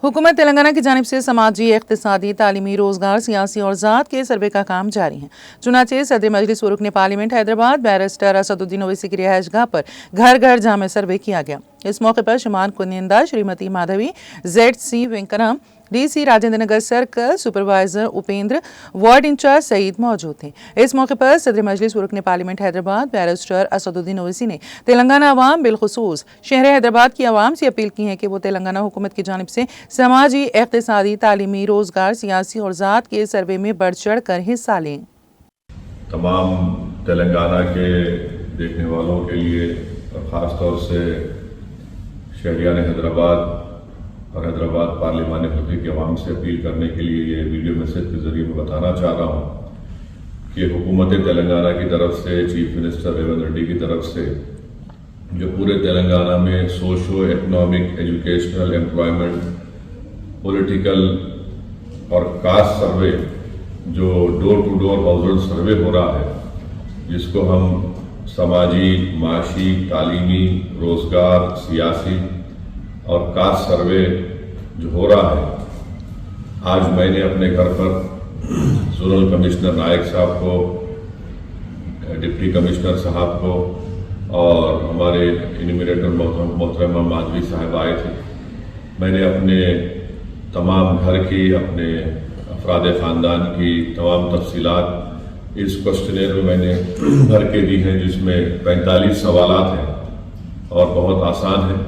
हुकूमत तेलंगाना की जानिब से समाजी, इख्तिसादी, तालीमी, रोजगार, सियासी और ज़ात के सर्वे का काम जारी है। चुनाचे सदर मजलिस व रुकन पार्लियामेंट हैदराबाद बैरिस्टर असदुद्दीन ओवैसी की रिहाइश गाह पर घर घर जामे सर्वे किया गया। इस मौके पर शुमार कुनिंदा Shrimati Madhavi, ZC Venkatram, DC Rajendra Nagar circle supervisor Upendra, ward incharge Saeed मौजूद थे। इस मौके पर सदर मजलिस व रुकन पार्लियामेंट हैदराबाद बैरिस्टर असदुद्दीन ओवैसी ने तेलंगाना अवाम बिलखुसूस शहर हैदराबाद की आवाम से अपील की है कि वो तेलंगाना हुकूमत की जानिब से समाजी, इख्तिसादी, तालीमी, रोजगार, सियासी और ज़ात के सर्वे में बढ़ चढ़ कर हिस्सा लें। तमाम तेलंगाना के देखने वालों के लिए और ख़ास तौर से शहरियान हैदराबाद और हैदराबाद पार्लिमानी हल्के की आवाम से अपील करने के लिए ये वीडियो मैसेज के ज़रिए मैं बताना चाह रहा हूँ कि हुकूमत तेलंगाना की तरफ से चीफ मिनिस्टर रेवंत रेड्डी की तरफ से जो पूरे तेलंगाना में socio economic, educational, employment, political और कास्ट सर्वे जो door to door household survey हो रहा है, जिसको हम समाजी, माशी, तालीमी, रोज़गार, सियासी और कास्ट सर्वे जो हो रहा है, आज मैंने अपने घर पर जोनल कमिश्नर नायक साहब को, डिप्टी कमिश्नर साहब को और हमारे इन्यूमरेटर मोहतरमा माधवी साहब आए थे। मैंने अपने तमाम घर की, अपने अफराद ख़ानदान की तमाम तफसीलात इस क्वेश्चनेयर में मैंने भर के दी हैं, जिसमें 45 सवालात हैं और बहुत आसान है।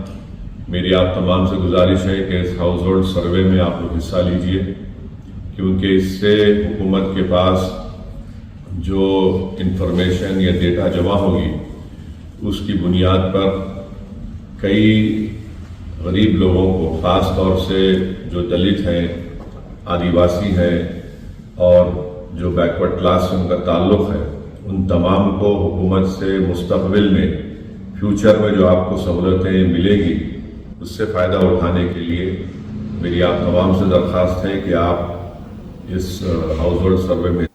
मेरी आप तमाम से गुजारिश है कि इस हाउस होल्ड सर्वे में आप लोग हिस्सा लीजिए, क्योंकि इससे हुकूमत के पास जो इंफॉर्मेशन या डेटा जमा होगी उसकी बुनियाद पर कई गरीब लोगों को, ख़ास तौर से जो दलित हैं, आदिवासी हैं और जो बैकवर्ड क्लास से उनका ताल्लुक़ है, उन तमाम को हुकूमत से मुस्तक़बिल में, फ्यूचर में जो आपको सहूलतें मिलेगी उससे फ़ायदा उठाने के लिए मेरी आप तमाम से दरख्वास्त है कि आप इस हाउस होल्ड सर्वे में